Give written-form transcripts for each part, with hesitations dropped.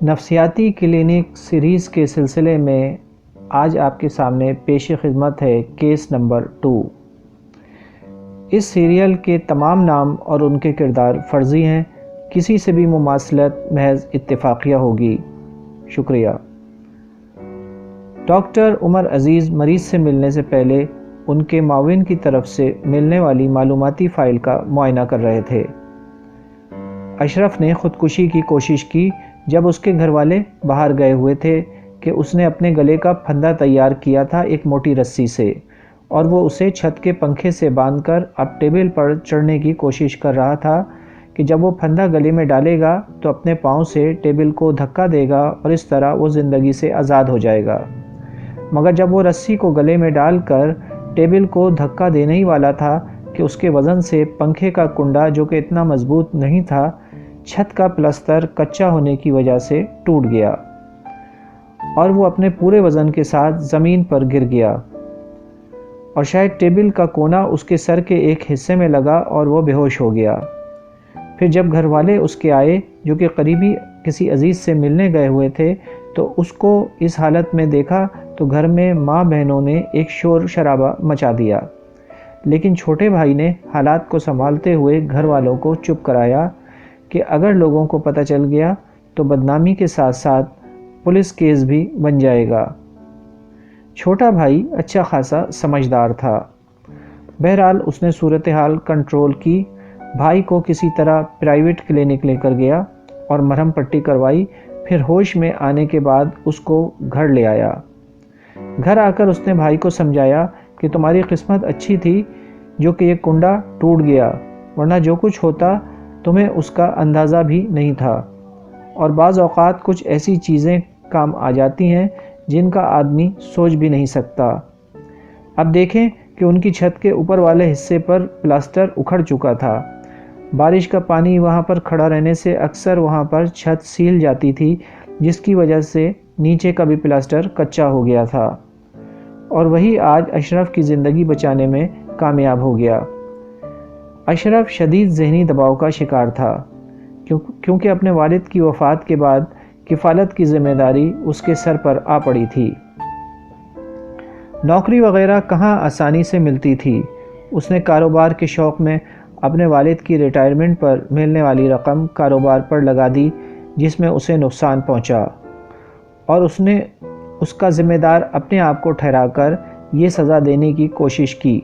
نفسیاتی clinic series کے سلسلے میں آج آپ کے سامنے پیش خدمت ہے کیس نمبر 2۔ اس سیریل کے تمام نام اور ان کے کردار فرضی ہیں، کسی سے بھی مماثلت محض اتفاقیہ ہوگی۔ شکریہ۔ ڈاکٹر عمر عزیز مریض سے ملنے سے پہلے ان کے معاون کی طرف سے ملنے والی معلوماتی فائل کا معائنہ کر رہے تھے۔ اشرف نے خودکشی کی کوشش کی جب اس کے گھر والے باہر گئے ہوئے تھے کہ اس نے اپنے گلے کا پھندا تیار کیا تھا ایک موٹی رسی سے، اور وہ اسے چھت کے پنکھے سے باندھ کر اب ٹیبل پر چڑھنے کی کوشش کر رہا تھا کہ جب وہ پھندا گلے میں ڈالے گا تو اپنے پاؤں سے ٹیبل کو دھکا دے گا اور اس طرح وہ زندگی سے آزاد ہو جائے گا۔ مگر جب وہ رسی کو گلے میں ڈال کر ٹیبل کو دھکا دینے ہی والا تھا کہ اس کے وزن سے پنکھے کا کنڈا، جو کہ اتنا مضبوط نہیں تھا، چھت کا پلستر کچا ہونے کی وجہ سے ٹوٹ گیا اور وہ اپنے پورے وزن کے ساتھ زمین پر گر گیا، اور شاید ٹیبل کا کونا اس کے سر کے ایک حصے میں لگا اور وہ بے ہوش ہو گیا۔ پھر جب گھر والے اس کے آئے، جو کہ قریبی کسی عزیز سے ملنے گئے ہوئے تھے، تو اس کو اس حالت میں دیکھا تو گھر میں ماں بہنوں نے ایک شور شرابہ مچا دیا، لیکن چھوٹے بھائی نے حالات کو سنبھالتے ہوئے گھر والوں کو چپ کرایا کہ اگر لوگوں کو پتہ چل گیا تو بدنامی کے ساتھ ساتھ پولیس کیس بھی بن جائے گا۔ چھوٹا بھائی اچھا خاصا سمجھدار تھا۔ بہرحال اس نے صورتحال کنٹرول کی، بھائی کو کسی طرح پرائیویٹ کلینک لے کر گیا اور مرہم پٹی کروائی، پھر ہوش میں آنے کے بعد اس کو گھر لے آیا۔ گھر آ کر اس نے بھائی کو سمجھایا کہ تمہاری قسمت اچھی تھی جو کہ یہ کنڈا ٹوٹ گیا، ورنہ جو کچھ ہوتا تمہیں اس کا اندازہ بھی نہیں تھا، اور بعض اوقات کچھ ایسی چیزیں کام آ جاتی ہیں جن کا آدمی سوچ بھی نہیں سکتا۔ اب دیکھیں کہ ان کی چھت کے اوپر والے حصے پر پلاسٹر اکھڑ چکا تھا۔ بارش کا پانی وہاں پر کھڑا رہنے سے اکثر وہاں پر چھت سیل جاتی تھی، جس کی وجہ سے نیچے کا بھی پلاسٹر کچا ہو گیا تھا، اور وہی آج اشرف کی زندگی بچانے میں کامیاب ہو گیا۔ اشرف شدید ذہنی دباؤ کا شکار تھا، کیونکہ اپنے والد کی وفات کے بعد کفالت کی ذمہ داری اس کے سر پر آ پڑی تھی۔ نوکری وغیرہ کہاں آسانی سے ملتی تھی۔ اس نے کاروبار کے شوق میں اپنے والد کی ریٹائرمنٹ پر ملنے والی رقم کاروبار پر لگا دی، جس میں اسے نقصان پہنچا، اور اس نے اس کا ذمہ دار اپنے آپ کو ٹھہرا کر یہ سزا دینے کی کوشش کی۔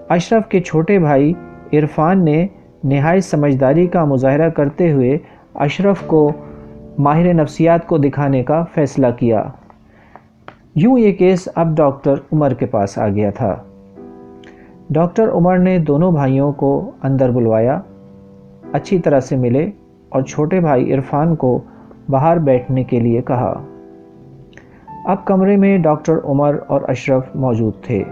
اشرف کے چھوٹے بھائی عرفان نے نہایت سمجھداری کا مظاہرہ کرتے ہوئے اشرف کو ماہر نفسیات کو دکھانے کا فیصلہ کیا۔ یوں یہ کیس اب ڈاکٹر عمر کے پاس آ گیا تھا۔ ڈاکٹر عمر نے دونوں بھائیوں کو اندر بلوایا، اچھی طرح سے ملے اور چھوٹے بھائی عرفان کو باہر بیٹھنے کے لیے کہا۔ اب کمرے میں ڈاکٹر عمر اور اشرف موجود تھے۔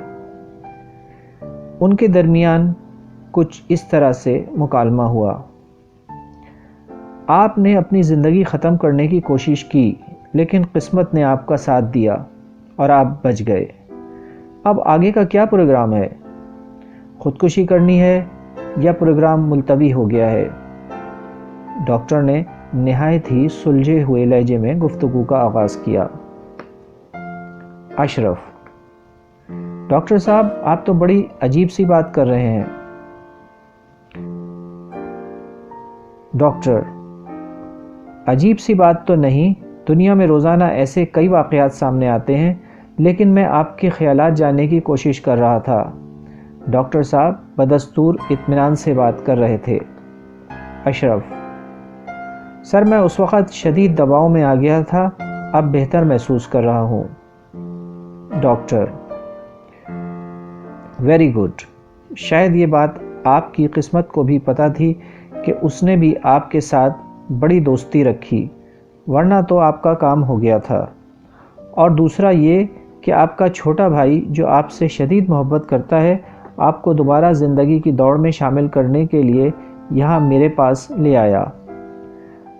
ان کے درمیان کچھ اس طرح سے مکالمہ ہوا: آپ نے اپنی زندگی ختم کرنے کی کوشش کی، لیکن قسمت نے آپ کا ساتھ دیا اور آپ بچ گئے۔ اب آگے کا کیا پروگرام ہے؟ خودکشی کرنی ہے یا پروگرام ملتوی ہو گیا ہے؟ ڈاکٹر نے نہایت ہی سلجھے ہوئے لہجے میں گفتگو کا آغاز کیا۔ اشرف: ڈاکٹر صاحب، آپ تو بڑی عجیب سی بات کر رہے ہیں۔ ڈاکٹر: عجیب سی بات تو نہیں، دنیا میں روزانہ ایسے کئی واقعات سامنے آتے ہیں، لیکن میں آپ کے خیالات جاننے کی کوشش کر رہا تھا۔ ڈاکٹر صاحب بدستور اطمینان سے بات کر رہے تھے۔ اشرف: سر، میں اس وقت شدید دباؤ میں آ گیا تھا، اب بہتر محسوس کر رہا ہوں۔ Doctor: very good. شاید یہ بات آپ کی قسمت کو بھی پتہ تھی کہ اس نے بھی آپ کے ساتھ بڑی دوستی رکھی، ورنہ تو آپ کا کام ہو گیا تھا۔ اور دوسرا یہ کہ آپ کا چھوٹا بھائی، جو آپ سے شدید محبت کرتا ہے، آپ کو دوبارہ زندگی کی دوڑ میں شامل کرنے کے لیے یہاں میرے پاس لے آیا۔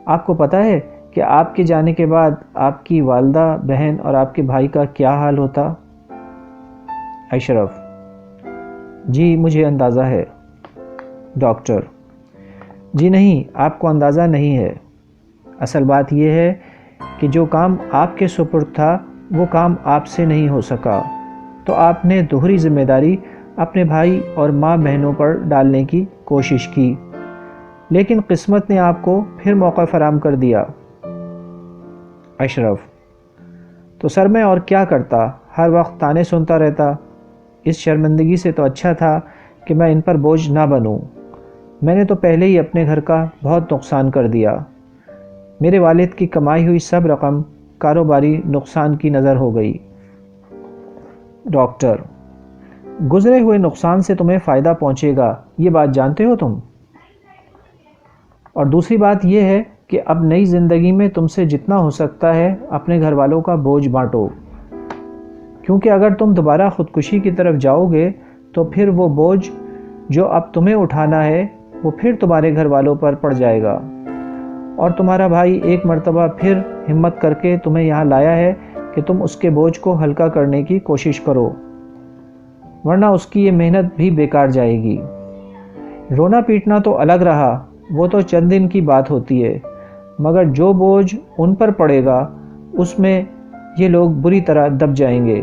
آپ کو پتہ ہے کہ آپ کے جانے کے بعد آپ کی والدہ، بہن اور آپ کے بھائی کا کیا حال ہوتا؟ اشرف: جی مجھے اندازہ ہے۔ ڈاکٹر: جی نہیں، آپ کو اندازہ نہیں ہے۔ اصل بات یہ ہے کہ جو کام آپ کے سپرد تھا وہ کام آپ سے نہیں ہو سکا، تو آپ نے دوہری ذمہ داری اپنے بھائی اور ماں بہنوں پر ڈالنے کی کوشش کی، لیکن قسمت نے آپ کو پھر موقع فراہم کر دیا۔ اشرف: تو سر میں اور کیا کرتا، ہر وقت تانے سنتا رہتا؟ اس شرمندگی سے تو اچھا تھا کہ میں ان پر بوجھ نہ بنوں۔ میں نے تو پہلے ہی اپنے گھر کا بہت نقصان کر دیا۔ میرے والد کی کمائی ہوئی سب رقم کاروباری نقصان کی نظر ہو گئی۔ ڈاکٹر: گزرے ہوئے نقصان سے تمہیں فائدہ پہنچے گا، یہ بات جانتے ہو تم؟ اور دوسری بات یہ ہے کہ اب نئی زندگی میں تم سے جتنا ہو سکتا ہے اپنے گھر والوں کا بوجھ بانٹو، کیونکہ اگر تم دوبارہ خودکشی کی طرف جاؤ گے تو پھر وہ بوجھ جو اب تمہیں اٹھانا ہے وہ پھر تمہارے گھر والوں پر پڑ جائے گا، اور تمہارا بھائی ایک مرتبہ پھر ہمت کر کے تمہیں یہاں لایا ہے کہ تم اس کے بوجھ کو ہلکا کرنے کی کوشش کرو، ورنہ اس کی یہ محنت بھی بیکار جائے گی۔ رونا پیٹنا تو الگ رہا، وہ تو چند دن کی بات ہوتی ہے، مگر جو بوجھ ان پر پڑے گا اس میں یہ لوگ بری طرح دب جائیں گے،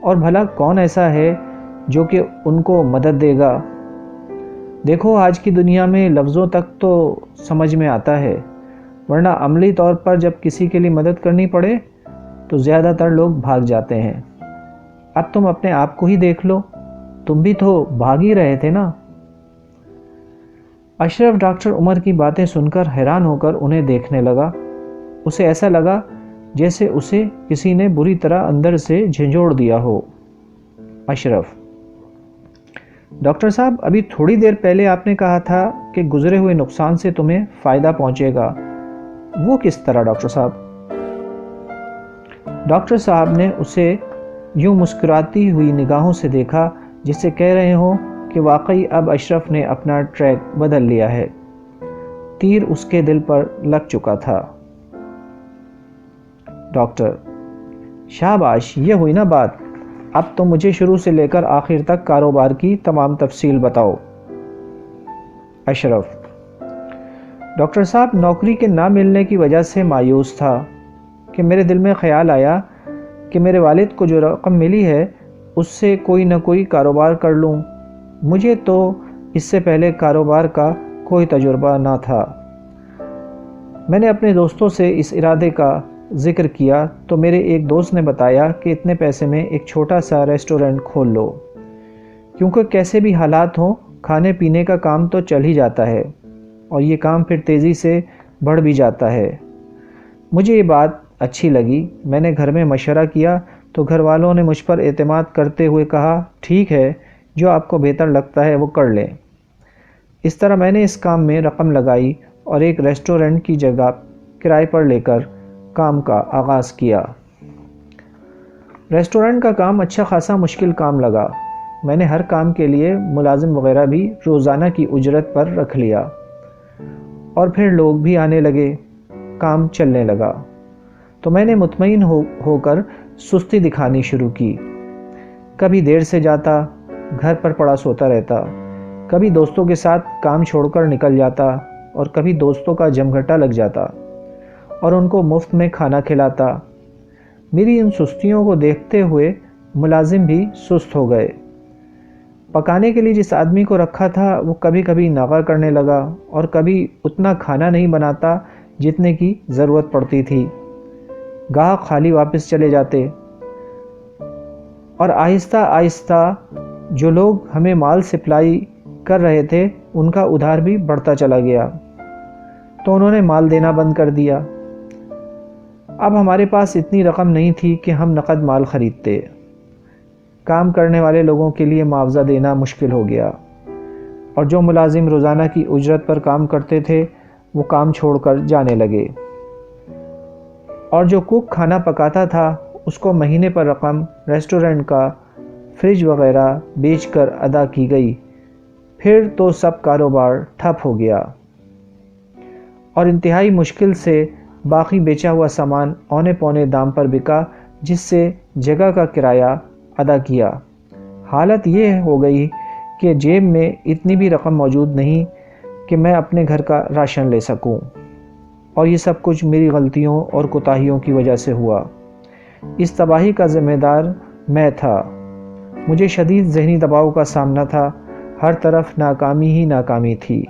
اور بھلا کون ایسا ہے جو کہ ان کو مدد دے گا؟ دیکھو آج کی دنیا میں لفظوں تک تو سمجھ میں آتا ہے، ورنہ عملی طور پر جب کسی کے لیے مدد کرنی پڑے تو زیادہ تر لوگ بھاگ جاتے ہیں۔ اب تم اپنے آپ کو ہی دیکھ لو، تم بھی تو بھاگ ہی رہے تھے نا۔ اشرف ڈاکٹر عمر کی باتیں سن کر حیران ہو کر انہیں دیکھنے لگا۔ اسے ایسا لگا جیسے اسے کسی نے بری طرح اندر سے جھنجھوڑ دیا ہو۔ اشرف: ڈاکٹر صاحب، ابھی تھوڑی دیر پہلے آپ نے کہا تھا کہ گزرے ہوئے نقصان سے تمہیں فائدہ پہنچے گا، وہ کس طرح ڈاکٹر صاحب؟ ڈاکٹر صاحب نے اسے یوں مسکراتی ہوئی نگاہوں سے دیکھا جسے کہہ رہے ہوں کہ واقعی اب اشرف نے اپنا ٹریک بدل لیا ہے، تیر اس کے دل پر لگ چکا تھا۔ ڈاکٹر: شاباش، یہ ہوئی نا بات، اب تو مجھے شروع سے لے کر آخر تک کاروبار کی تمام تفصیل بتاؤ۔ اشرف: ڈاکٹر صاحب، نوکری کے نہ ملنے کی وجہ سے مایوس تھا کہ میرے دل میں خیال آیا کہ میرے والد کو جو رقم ملی ہے اس سے کوئی نہ کوئی کاروبار کر لوں۔ مجھے تو اس سے پہلے کاروبار کا کوئی تجربہ نہ تھا۔ میں نے اپنے دوستوں سے اس ارادے کا ذکر کیا تو میرے ایک دوست نے بتایا کہ اتنے پیسے میں ایک چھوٹا سا ریسٹورنٹ کھول لو، کیونکہ کیسے بھی حالات ہوں کھانے پینے کا کام تو چل ہی جاتا ہے، اور یہ کام پھر تیزی سے بڑھ بھی جاتا ہے۔ مجھے یہ بات اچھی لگی، میں نے گھر میں مشورہ کیا تو گھر والوں نے مجھ پر اعتماد کرتے ہوئے کہا ٹھیک ہے، جو آپ کو بہتر لگتا ہے وہ کر لیں۔ اس طرح میں نے اس کام میں رقم لگائی اور ایک ریسٹورنٹ کی جگہ کرائے پر لے کر کام کا آغاز کیا۔ ریسٹورنٹ کا کام اچھا خاصا مشکل کام لگا۔ میں نے ہر کام کے لیے ملازم وغیرہ بھی روزانہ کی اجرت پر رکھ لیا، اور پھر لوگ بھی آنے لگے، کام چلنے لگا، تو میں نے مطمئن ہو کر سستی دکھانی شروع کی۔ کبھی دیر سے جاتا، گھر پر پڑا سوتا رہتا، کبھی دوستوں کے ساتھ کام چھوڑ کر نکل جاتا، اور کبھی دوستوں کا جمگھٹا لگ جاتا اور ان کو مفت میں کھانا کھلاتا۔ میری ان سستیوں کو دیکھتے ہوئے ملازم بھی سست ہو گئے۔ پکانے کے لیے جس آدمی کو رکھا تھا وہ کبھی کبھی ناغہ کرنے لگا اور کبھی اتنا کھانا نہیں بناتا جتنے کی ضرورت پڑتی تھی۔ گاہک خالی واپس چلے جاتے، اور آہستہ آہستہ جو لوگ ہمیں مال سپلائی کر رہے تھے ان کا ادھار بھی بڑھتا چلا گیا، تو انہوں نے مال دینا بند کر دیا۔ اب ہمارے پاس اتنی رقم نہیں تھی کہ ہم نقد مال خریدتے۔ کام کرنے والے لوگوں کے لیے معاوضہ دینا مشکل ہو گیا، اور جو ملازم روزانہ کی اجرت پر کام کرتے تھے وہ کام چھوڑ کر جانے لگے، اور جو کوک کھانا پکاتا تھا اس کو مہینے پر رقم ریسٹورنٹ کا فریج وغیرہ بیچ کر ادا کی گئی۔ پھر تو سب کاروبار ٹھپ ہو گیا، اور انتہائی مشکل سے باقی بیچا ہوا سامان اونے پونے دام پر بکا، جس سے جگہ کا کرایہ ادا کیا۔ حالت یہ ہو گئی کہ جیب میں اتنی بھی رقم موجود نہیں کہ میں اپنے گھر کا راشن لے سکوں۔ اور یہ سب کچھ میری غلطیوں اور کوتاہیوں کی وجہ سے ہوا۔ اس تباہی کا ذمہ دار میں تھا۔ مجھے شدید ذہنی دباؤ کا سامنا تھا، ہر طرف ناکامی ہی ناکامی تھی۔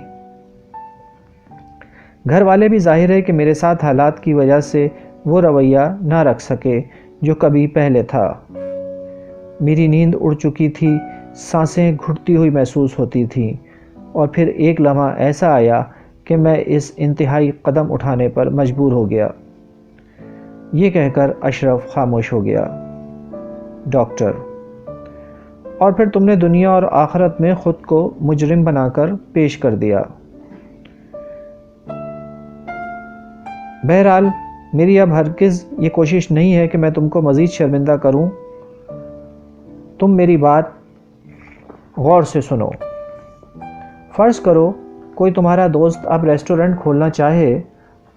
گھر والے بھی ظاہر ہے کہ میرے ساتھ حالات کی وجہ سے وہ رویہ نہ رکھ سکے جو کبھی پہلے تھا۔ میری نیند اڑ چکی تھی، سانسیں گھٹتی ہوئی محسوس ہوتی تھیں، اور پھر ایک لمحہ ایسا آیا کہ میں اس انتہائی قدم اٹھانے پر مجبور ہو گیا۔ یہ کہہ کر اشرف خاموش ہو گیا۔ ڈاکٹر: اور پھر تم نے دنیا اور آخرت میں خود کو مجرم بنا کر پیش کر دیا۔ بہرحال میری اب ہرگز یہ کوشش نہیں ہے کہ میں تم کو مزید شرمندہ کروں۔ تم میری بات غور سے سنو۔ فرض کرو کوئی تمہارا دوست اب ریسٹورنٹ کھولنا چاہے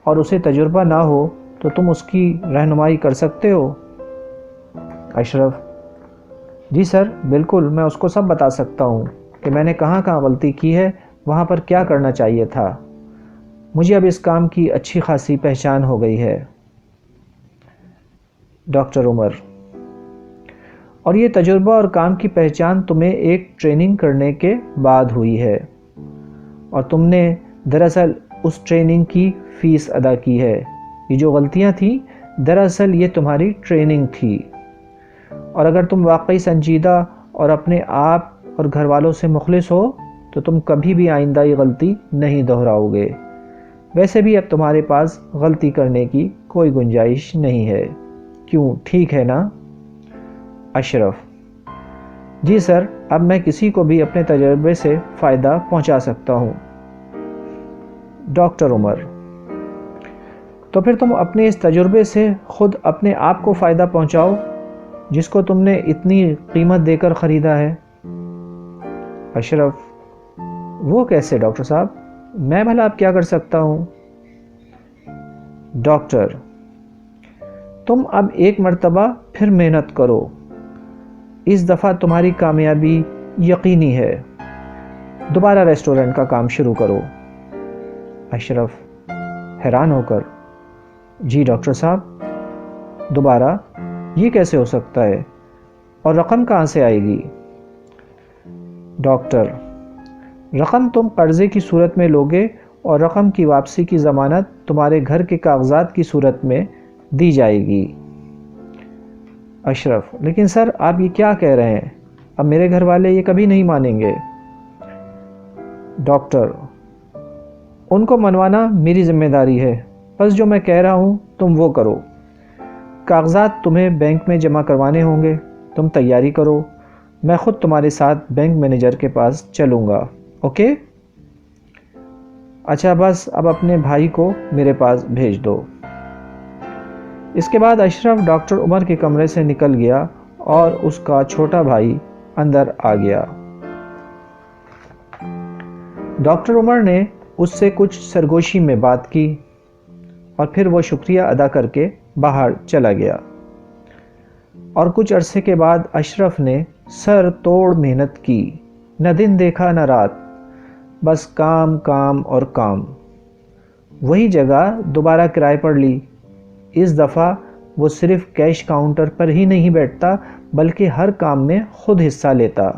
اور اسے تجربہ نہ ہو تو تم اس کی رہنمائی کر سکتے ہو؟ اشرف: جی سر، بالکل، میں اس کو سب بتا سکتا ہوں کہ میں نے کہاں کہاں غلطی کی ہے، وہاں پر کیا کرنا چاہیے تھا۔ مجھے اب اس کام کی اچھی خاصی پہچان ہو گئی ہے۔ ڈاکٹر عمر: اور یہ تجربہ اور کام کی پہچان تمہیں ایک ٹریننگ کرنے کے بعد ہوئی ہے، اور تم نے دراصل اس ٹریننگ کی فیس ادا کی ہے۔ یہ جو غلطیاں تھیں دراصل یہ تمہاری ٹریننگ تھی، اور اگر تم واقعی سنجیدہ اور اپنے آپ اور گھر والوں سے مخلص ہو تو تم کبھی بھی آئندہ یہ غلطی نہیں دہراؤ گے۔ ویسے بھی اب تمہارے پاس غلطی کرنے کی کوئی گنجائش نہیں ہے، کیوں، ٹھیک ہے نا؟ اشرف: جی سر، اب میں کسی کو بھی اپنے تجربے سے فائدہ پہنچا سکتا ہوں۔ ڈاکٹر عمر: تو پھر تم اپنے اس تجربے سے خود اپنے آپ کو فائدہ پہنچاؤ جس کو تم نے اتنی قیمت دے کر خریدا ہے۔ اشرف: وہ کیسے ڈاکٹر صاحب؟ میں بھلا اب کیا کر سکتا ہوں؟ ڈاکٹر: تم اب ایک مرتبہ پھر محنت کرو، اس دفعہ تمہاری کامیابی یقینی ہے۔ دوبارہ ریسٹورنٹ کا کام شروع کرو۔ اشرف حیران ہو کر: جی ڈاکٹر صاحب، دوبارہ؟ یہ کیسے ہو سکتا ہے، اور رقم کہاں سے آئے گی؟ ڈاکٹر: رقم تم قرضے کی صورت میں لوگے، اور رقم کی واپسی کی ضمانت تمہارے گھر کے کاغذات کی صورت میں دی جائے گی۔ اشرف: لیکن سر آپ یہ کیا کہہ رہے ہیں؟ اب میرے گھر والے یہ کبھی نہیں مانیں گے۔ ڈاکٹر: ان کو منوانا میری ذمہ داری ہے، بس جو میں کہہ رہا ہوں تم وہ کرو۔ کاغذات تمہیں بینک میں جمع کروانے ہوں گے، تم تیاری کرو، میں خود تمہارے ساتھ بینک مینیجر کے پاس چلوں گا، اوکے؟ اچھا، بس اب اپنے بھائی کو میرے پاس بھیج دو۔ اس کے بعد اشرف ڈاکٹر عمر کے کمرے سے نکل گیا اور اس کا چھوٹا بھائی اندر آ گیا۔ ڈاکٹر عمر نے اس سے کچھ سرگوشی میں بات کی اور پھر وہ شکریہ ادا کر کے باہر چلا گیا، اور کچھ عرصے کے بعد اشرف نے سر توڑ محنت کی، نہ دن دیکھا نہ رات، بس کام کام اور کام۔ وہی جگہ دوبارہ کرائے پر لی۔ اس دفعہ وہ صرف کیش کاؤنٹر پر ہی نہیں بیٹھتا بلکہ ہر کام میں خود حصہ لیتا۔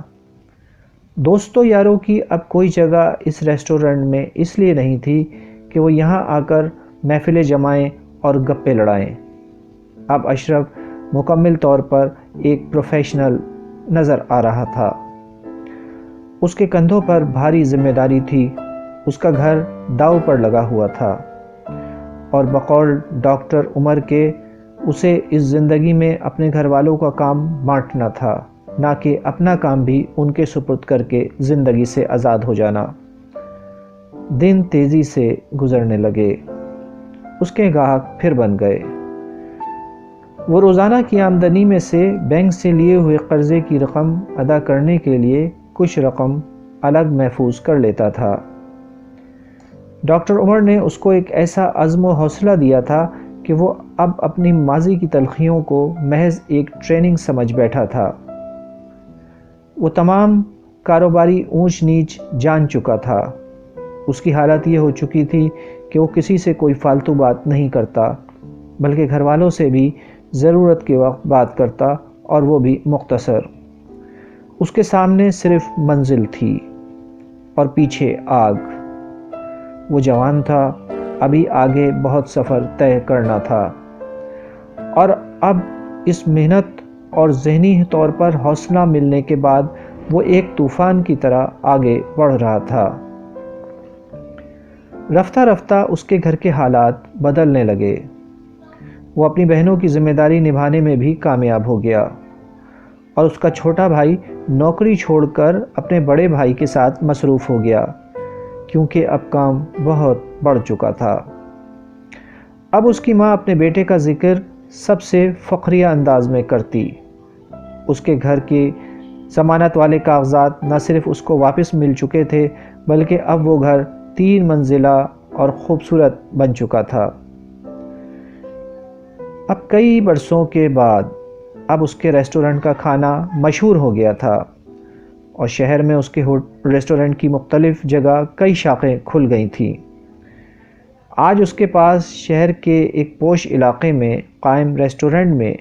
دوستوں یاروں کی اب کوئی جگہ اس ریسٹورنٹ میں اس لیے نہیں تھی کہ وہ یہاں آ کر محفلیں جمائیں اور گپے لڑائیں۔ اب اشرف مکمل طور پر ایک پروفیشنل نظر آ رہا تھا۔ اس کے کندھوں پر بھاری ذمہ داری تھی، اس کا گھر داؤ پر لگا ہوا تھا، اور بقول ڈاکٹر عمر کے اسے اس زندگی میں اپنے گھر والوں کا کام بانٹنا تھا، نہ کہ اپنا کام بھی ان کے سپرد کر کے زندگی سے آزاد ہو جانا۔ دن تیزی سے گزرنے لگے، اس کے گاہک پھر بن گئے۔ وہ روزانہ کی آمدنی میں سے بینک سے لیے ہوئے قرضے کی رقم ادا کرنے کے لیے کچھ رقم الگ محفوظ کر لیتا تھا۔ ڈاکٹر عمر نے اس کو ایک ایسا عزم و حوصلہ دیا تھا کہ وہ اب اپنی ماضی کی تلخیوں کو محض ایک ٹریننگ سمجھ بیٹھا تھا۔ وہ تمام کاروباری اونچ نیچ جان چکا تھا۔ اس کی حالت یہ ہو چکی تھی کہ وہ کسی سے کوئی فالتو بات نہیں کرتا، بلکہ گھر والوں سے بھی ضرورت کے وقت بات کرتا، اور وہ بھی مختصر۔ اس کے سامنے صرف منزل تھی اور پیچھے آگ۔ وہ جوان تھا، ابھی آگے بہت سفر طے کرنا تھا، اور اب اس محنت اور ذہنی طور پر حوصلہ ملنے کے بعد وہ ایک طوفان کی طرح آگے بڑھ رہا تھا۔ رفتہ رفتہ اس کے گھر کے حالات بدلنے لگے۔ وہ اپنی بہنوں کی ذمہ داری نبھانے میں بھی کامیاب ہو گیا، اور اس کا چھوٹا بھائی نوکری چھوڑ کر اپنے بڑے بھائی کے ساتھ مصروف ہو گیا، کیونکہ اب کام بہت بڑھ چکا تھا۔ اب اس کی ماں اپنے بیٹے کا ذکر سب سے فخریہ انداز میں کرتی۔ اس کے گھر کے ضمانت والے کاغذات نہ صرف اس کو واپس مل چکے تھے، بلکہ اب وہ گھر 3 منزلہ اور خوبصورت بن چکا تھا۔ اب کئی برسوں کے بعد اب اس کے ریسٹورنٹ کا کھانا مشہور ہو گیا تھا، اور شہر میں اس کے ریسٹورنٹ کی مختلف جگہ کئی شاخیں کھل گئی تھیں۔ آج اس کے پاس شہر کے ایک پوش علاقے میں قائم ریسٹورنٹ میں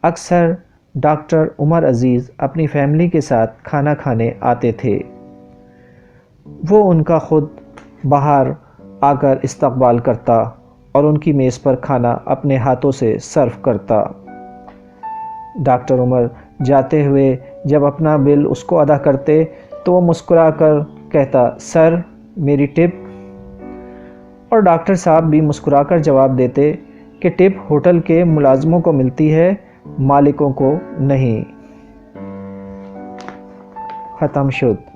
اکثر ڈاکٹر عمر عزیز اپنی فیملی کے ساتھ کھانا کھانے آتے تھے۔ وہ ان کا خود باہر آ کر استقبال کرتا اور ان کی میز پر کھانا اپنے ہاتھوں سے سرو کرتا۔ ڈاکٹر عمر جاتے ہوئے جب اپنا بل اس کو ادا کرتے تو وہ مسکرا کر کہتا، سر میری ٹپ؟ اور ڈاکٹر صاحب بھی مسکرا کر جواب دیتے کہ ٹپ ہوٹل کے ملازموں کو ملتی ہے، مالکوں کو نہیں۔ ختم شد۔